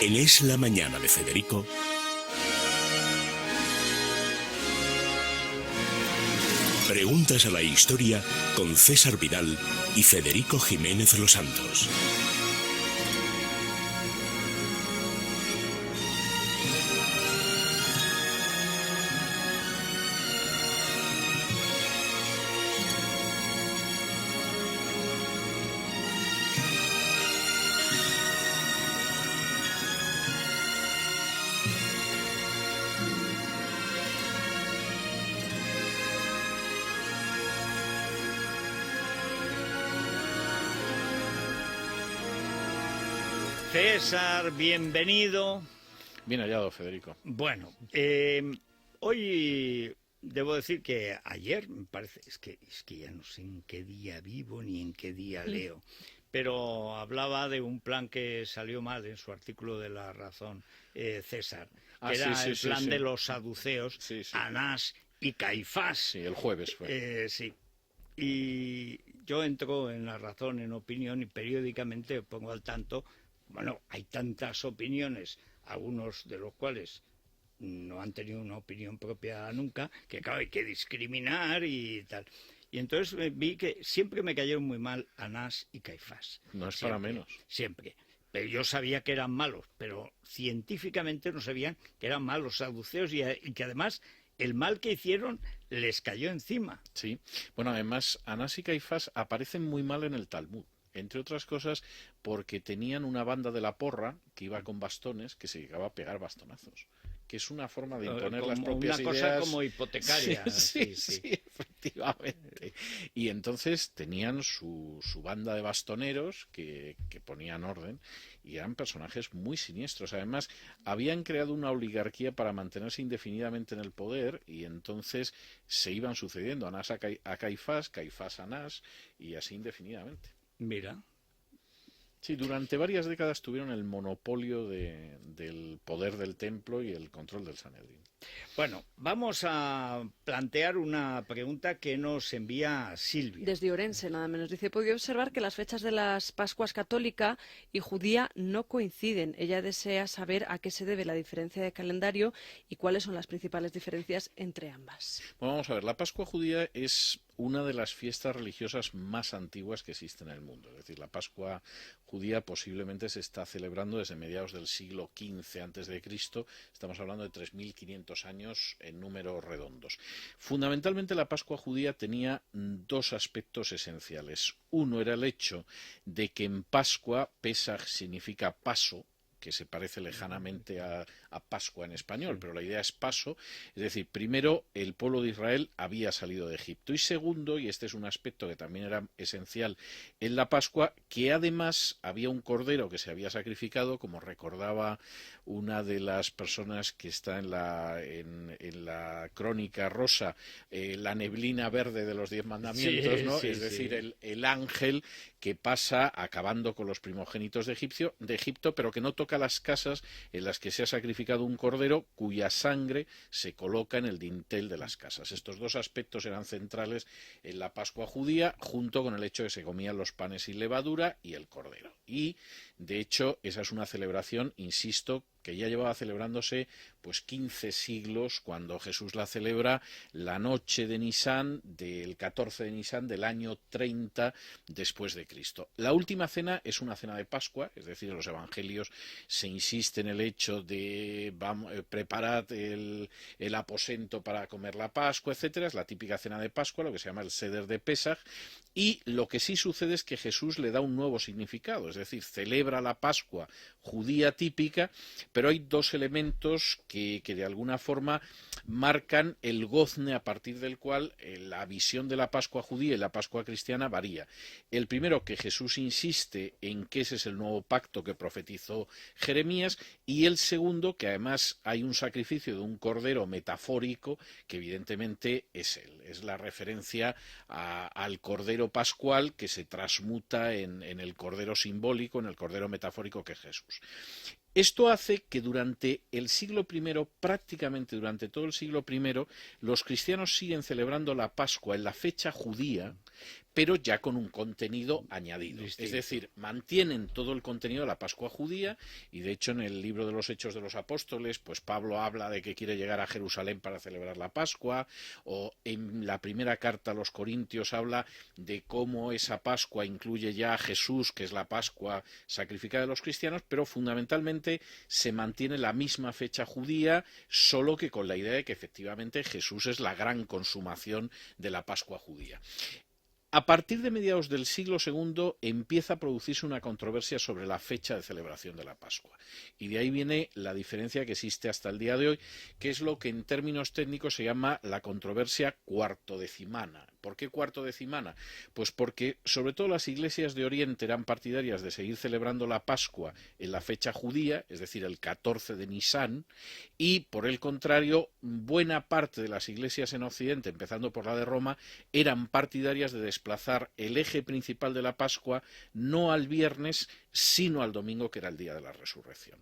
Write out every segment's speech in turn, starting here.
En Es la Mañana de Federico, preguntas a la historia con César Vidal y Federico Jiménez Los Santos. César, bienvenido. Bien hallado, Federico. Bueno, hoy debo decir que ayer, me parece, es que ya no sé en qué día vivo ni en qué día leo, pero hablaba de un plan que salió mal en su artículo de La Razón, César, que era el plan de los saduceos, Anás y Caifás. Sí, el jueves fue. Sí. Y yo entro en La Razón, en Opinión, y periódicamente pongo al tanto. Bueno, hay tantas opiniones, algunos de los cuales no han tenido una opinión propia nunca, que claro, hay que discriminar y tal. Y entonces vi que siempre me cayeron muy mal Anás y Caifás. No es siempre, para menos. Siempre. Pero yo sabía que eran malos, pero científicamente no sabían que eran malos saduceos y que además el mal que hicieron les cayó encima. Sí. Bueno, además, Anás y Caifás aparecen muy mal en el Talmud. Entre otras cosas, porque tenían una banda de la porra que iba con bastones que se llegaba a pegar bastonazos, que es una forma de imponer las propias ideas. Una cosa como hipotecaria. Sí, efectivamente. Y entonces tenían su banda de bastoneros que ponían orden y eran personajes muy siniestros. Además, habían creado una oligarquía para mantenerse indefinidamente en el poder y entonces se iban sucediendo Anás a Caifás, Caifás a Anás y así indefinidamente. Mira. Sí, durante varias décadas tuvieron el monopolio del poder del templo y el control del Sanedrín. Bueno, vamos a plantear una pregunta que nos envía Silvia. Desde Orense, nada menos. Dice, he podido observar que las fechas de las Pascuas católica y judía no coinciden. Ella desea saber a qué se debe la diferencia de calendario y cuáles son las principales diferencias entre ambas. Bueno, vamos a ver, la Pascua judía es una de las fiestas religiosas más antiguas que existen en el mundo. Es decir, la Pascua judía posiblemente se está celebrando desde mediados del siglo XV a.C. Estamos hablando de 3.500 años en números redondos. Fundamentalmente la Pascua judía tenía dos aspectos esenciales. Uno era el hecho de que en Pascua, Pesaj significa paso, que se parece lejanamente a Pascua en español, pero la idea es paso, es decir, primero el pueblo de Israel había salido de Egipto y segundo, y este es un aspecto que también era esencial en la Pascua, que además había un cordero que se había sacrificado, como recordaba una de las personas que está en la crónica rosa, la neblina verde de los 10 mandamientos, ¿no? Es decir, el ángel que pasa acabando con los primogénitos de Egipto, pero que no toca las casas en las que se ha sacrificado un cordero cuya sangre se coloca en el dintel de las casas. Estos dos aspectos eran centrales en la Pascua judía, junto con el hecho de que se comían los panes sin levadura y el cordero. Y, de hecho, esa es una celebración, insisto, que ya llevaba celebrándose pues 15 siglos cuando Jesús la celebra la noche de Nisán, del 14 de Nisán del año 30 después de Cristo. La última cena es una cena de Pascua, es decir, en los evangelios se insiste en el hecho de preparad el aposento para comer la Pascua, etcétera. Es la típica cena de Pascua, lo que se llama el Seder de Pesaj, y lo que sí sucede es que Jesús le da un nuevo significado, es decir, celebra la Pascua judía típica, pero hay dos elementos que de alguna forma marcan el gozne a partir del cual la visión de la Pascua judía y la Pascua cristiana varía. El primero, que Jesús insiste en que ese es el nuevo pacto que profetizó Jeremías, y el segundo, que además hay un sacrificio de un cordero metafórico que evidentemente es él, es la referencia al cordero pascual que se transmuta en el cordero simbólico, en el cordero metafórico que es Jesús. Esto hace que durante el siglo I, prácticamente durante todo el siglo I, los cristianos siguen celebrando la Pascua en la fecha judía, pero ya con un contenido añadido. Distinto. Es decir, mantienen todo el contenido de la Pascua judía, y de hecho en el libro de los Hechos de los Apóstoles, pues Pablo habla de que quiere llegar a Jerusalén para celebrar la Pascua, o en la primera carta a los Corintios habla de cómo esa Pascua incluye ya a Jesús, que es la Pascua sacrificada de los cristianos, pero fundamentalmente se mantiene la misma fecha judía, solo que con la idea de que efectivamente Jesús es la gran consumación de la Pascua judía. A partir de mediados del siglo II empieza a producirse una controversia sobre la fecha de celebración de la Pascua. Y de ahí viene la diferencia que existe hasta el día de hoy, que es lo que en términos técnicos se llama la controversia cuartodecimana. ¿Por qué cuartodecimana? Pues porque sobre todo las iglesias de Oriente eran partidarias de seguir celebrando la Pascua en la fecha judía, es decir, el 14 de Nisán, y por el contrario, buena parte de las iglesias en Occidente, empezando por la de Roma, eran partidarias de desplazar el eje principal de la Pascua no al viernes, sino al domingo, que era el día de la resurrección.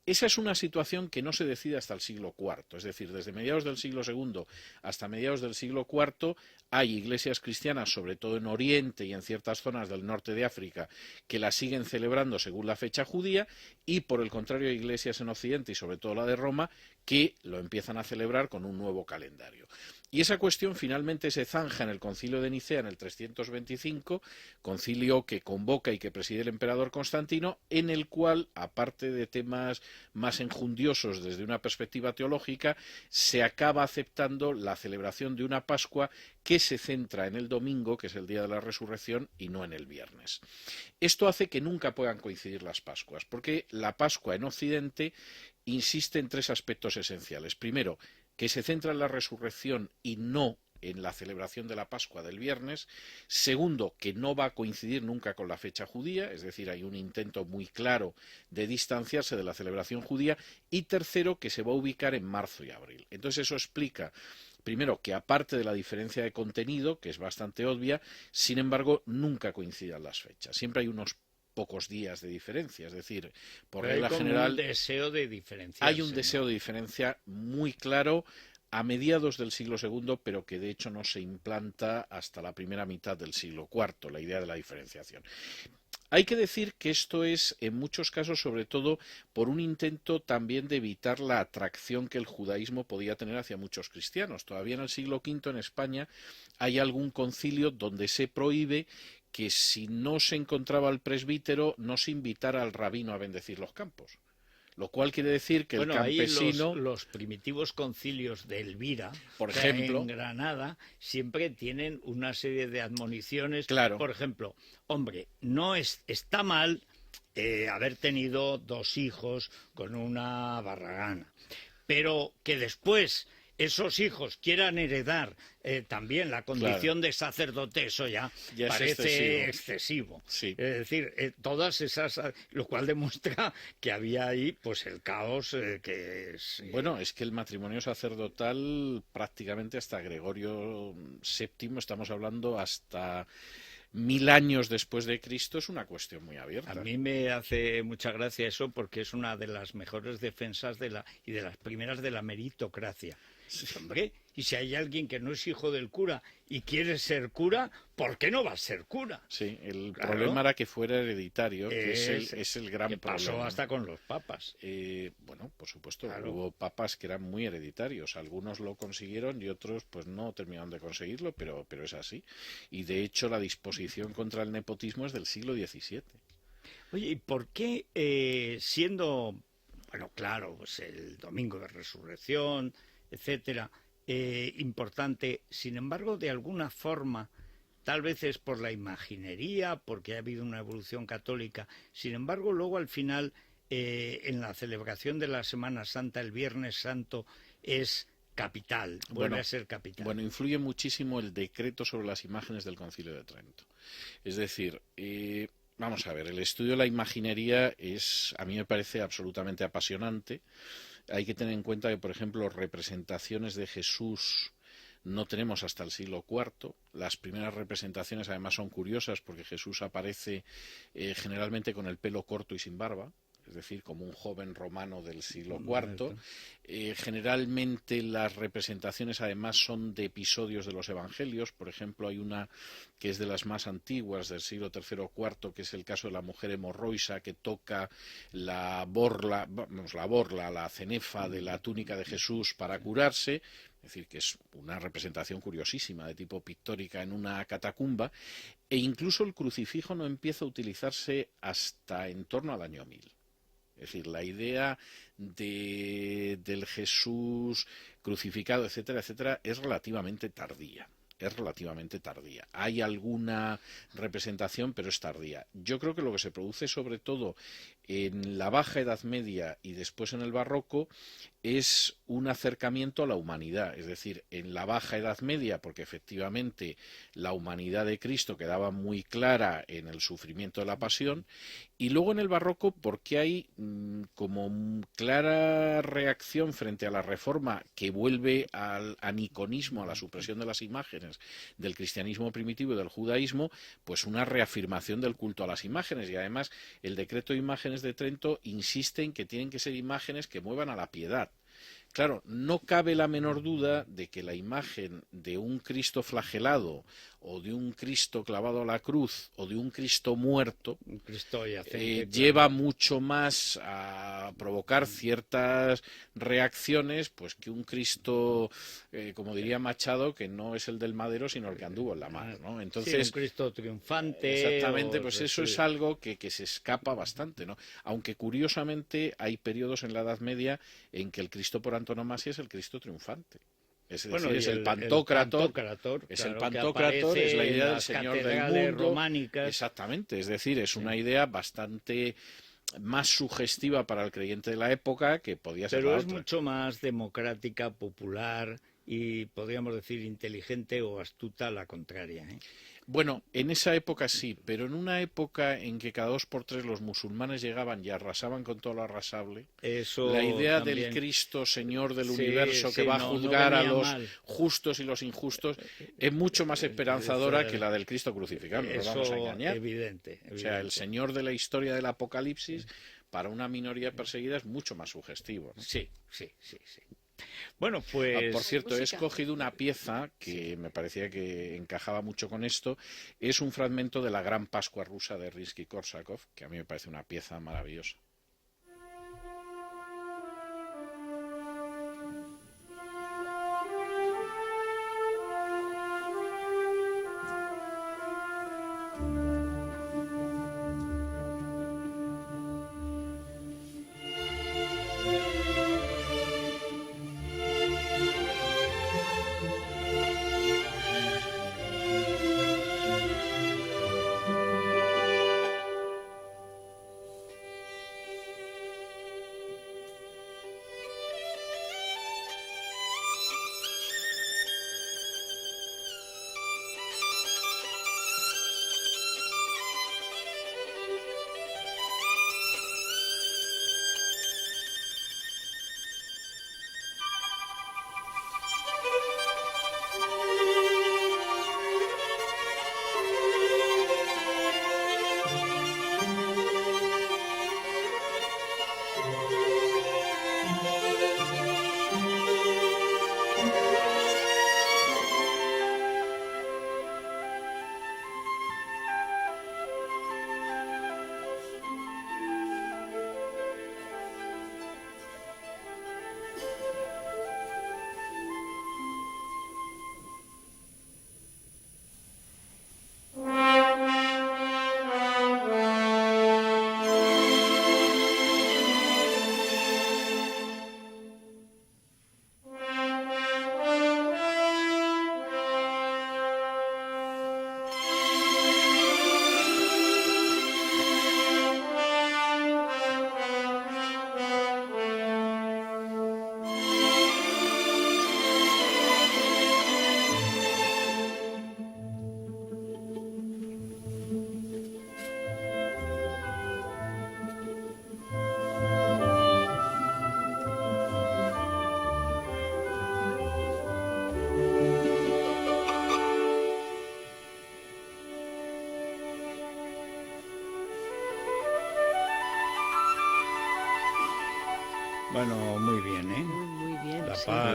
Esa es una situación que no se decide hasta el siglo IV, es decir, desde mediados del siglo II hasta mediados del siglo IV hay iglesias cristianas, sobre todo en Oriente y en ciertas zonas del norte de África, que la siguen celebrando según la fecha judía, y por el contrario hay iglesias en Occidente, y sobre todo la de Roma, que lo empiezan a celebrar con un nuevo calendario. Y esa cuestión finalmente se zanja en el Concilio de Nicea en el 325, concilio que convoca y que preside el emperador Constantino, en el cual, aparte de temas más enjundiosos desde una perspectiva teológica, se acaba aceptando la celebración de una Pascua que se centra en el domingo, que es el día de la resurrección, y no en el viernes. Esto hace que nunca puedan coincidir las Pascuas, porque la Pascua en Occidente insiste en tres aspectos esenciales. Primero, que se centra en la resurrección y no en la celebración de la Pascua del viernes. Segundo, que no va a coincidir nunca con la fecha judía, es decir, hay un intento muy claro de distanciarse de la celebración judía. Y tercero, que se va a ubicar en marzo y abril. Entonces eso explica, primero, que aparte de la diferencia de contenido, que es bastante obvia, sin embargo, nunca coincidan las fechas. Siempre hay unos pocos días de diferencia, es decir, por regla general un deseo de diferenciarse, hay un deseo de diferencia muy claro a mediados del siglo II, pero que de hecho no se implanta hasta la primera mitad del siglo IV, la idea de la diferenciación. Hay que decir que esto es, en muchos casos, sobre todo por un intento también de evitar la atracción que el judaísmo podía tener hacia muchos cristianos. Todavía en el siglo V en España hay algún concilio donde se prohíbe que si no se encontraba el presbítero no se invitara al rabino a bendecir los campos. Lo cual quiere decir que el campesino... Ahí los primitivos concilios de Elvira, por ejemplo, en Granada, siempre tienen una serie de admoniciones. Claro. Por ejemplo, hombre, no está mal haber tenido 2 hijos con una barragana, pero que después esos hijos quieran heredar también la condición de sacerdote, eso ya parece excesivo. Sí. Es decir, todas esas, lo cual demuestra que había ahí pues el caos que es... Bueno, es que el matrimonio sacerdotal prácticamente hasta Gregorio VII, estamos hablando hasta 1000 años después de Cristo, es una cuestión muy abierta. A mí me hace mucha gracia eso porque es una de las mejores defensas y de las primeras de la meritocracia. Sí. Hombre, y si hay alguien que no es hijo del cura y quiere ser cura, ¿por qué no va a ser cura? Sí, el problema era que fuera hereditario, que es el gran problema. Pasó hasta con los papas. Bueno, por supuesto, hubo papas que eran muy hereditarios. Algunos lo consiguieron y otros pues no terminaron de conseguirlo, pero es así. Y de hecho la disposición contra el nepotismo es del siglo XVII. Oye, ¿y por qué siendo, bueno, claro, pues el domingo de resurrección, etcétera, importante, sin embargo, de alguna forma, tal vez es por la imaginería, porque ha habido una evolución católica, sin embargo, luego al final, en la celebración de la Semana Santa, el Viernes Santo es capital, vuelve a ser capital? Bueno, influye muchísimo el decreto sobre las imágenes del Concilio de Trento. Es decir, vamos a ver, el estudio de la imaginería a mí me parece absolutamente apasionante. Hay que tener en cuenta que, por ejemplo, representaciones de Jesús no tenemos hasta el siglo IV. Las primeras representaciones además son curiosas porque Jesús aparece generalmente con el pelo corto y sin barba. es decir, como un joven romano del siglo IV. Generalmente las representaciones además son de episodios de los evangelios. Por ejemplo, hay una que es de las más antiguas, del siglo III o IV, que es el caso de la mujer hemorroisa que toca la cenefa de la túnica de Jesús para curarse. Es decir, que es una representación curiosísima de tipo pictórica en una catacumba, e incluso el crucifijo no empieza a utilizarse hasta en torno al año 1000. Es decir, la idea del Jesús crucificado, etcétera, etcétera, es relativamente tardía. Hay alguna representación, pero es tardía. Yo creo que lo que se produce sobre todo en la Baja Edad Media y después en el Barroco es un acercamiento a la humanidad. Es decir, en la Baja Edad Media, porque efectivamente la humanidad de Cristo quedaba muy clara en el sufrimiento de la pasión, y luego en el Barroco porque hay como clara reacción frente a la Reforma que vuelve al aniconismo, a la supresión de las imágenes del cristianismo primitivo y del judaísmo, pues una reafirmación del culto a las imágenes. Y además el decreto de imágenes de Trento insiste en que tienen que ser imágenes que muevan a la piedad. Claro, no cabe la menor duda de que la imagen de un Cristo flagelado o de un Cristo clavado a la cruz o de un Cristo muerto Un Cristo yacente, lleva mucho más a provocar ciertas reacciones pues que un Cristo, como diría Machado, que no es el del madero sino el que anduvo en la mar, ¿no? Entonces, sí, un Cristo triunfante. exactamente, pues eso es algo que se escapa bastante, ¿no? Aunque curiosamente hay periodos en la Edad Media en que el Cristo por antonomasia es el Cristo triunfante. Es decir, es el Pantocrator, es la idea del Señor del mundo. Románicas. Exactamente, es decir, es una idea bastante más sugestiva para el creyente de la época que podía ser Pero la es otra. mucho más democrática, popular y podríamos decir inteligente o astuta a la contraria, ¿eh? Bueno, en esa época sí, pero en una época en que cada 2 por 3 los musulmanes llegaban y arrasaban con todo lo arrasable, Eso la idea también. del Cristo Señor del Sí, universo que sí, va a no juzgar a venía los mal. justos y los injustos es mucho más esperanzadora que la del Cristo crucificado, no nos vamos a Eso engañar. evidente. O sea, el Señor de la historia del Apocalipsis para una minoría perseguida es mucho más sugestivo, ¿no? Sí. Bueno, pues... Por cierto, he música. escogido una pieza que me parecía que encajaba mucho con esto. Es un fragmento de la Gran Pascua rusa de Rimski-Korsakov, que a mí me parece una pieza maravillosa.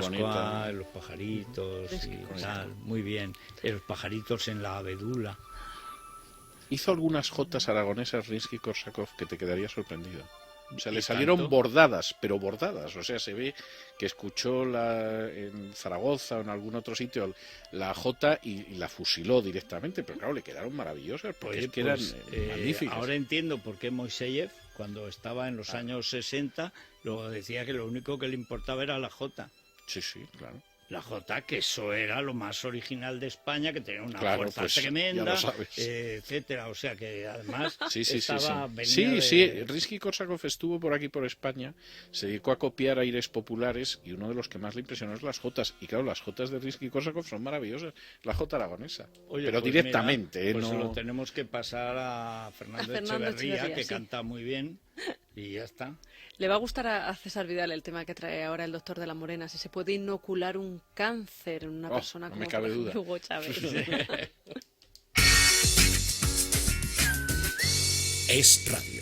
muy bonita. los pajaritos Risky y Korsakov. tal, muy bien. Los pajaritos en la abedula. Hizo algunas jotas aragonesas Rimsky-Korsakov que te quedaría sorprendido. O sea, ¿Y le salieron tanto? bordadas, pero bordadas. O sea, se ve que escuchó en Zaragoza o en algún otro sitio la jota y la fusiló directamente. Pero claro, le quedaron maravillosas porque Oye, es que pues, eran magníficas. ahora entiendo por qué Moiseyev, cuando estaba en los años 60, luego decía que lo único que le importaba era la jota. Sí, sí, claro. La jota, que eso era lo más original de España, que tenía una Claro, fuerza pues, ya tremenda, lo sabes. Etcétera. O sea que además Sí, sí, sí, estaba sí. venía Sí, de- sí, Rimsky-Korsakov estuvo por aquí por España, se dedicó a copiar aires populares y uno de los que más le impresionó es las jotas. Y claro, las jotas de Rimsky-Korsakov son maravillosas, la jota aragonesa. Oye, pero pues directamente, mira, pues no... se lo tenemos que pasar a Fernando, A Fernando Echeverría, que sí. canta muy bien y ya está. Le va a gustar a César Vidal el tema que trae ahora el doctor de la Morena, si se puede inocular un cáncer en una Oh, persona no como me cabe por ejemplo, duda. Hugo Chávez. Es radio.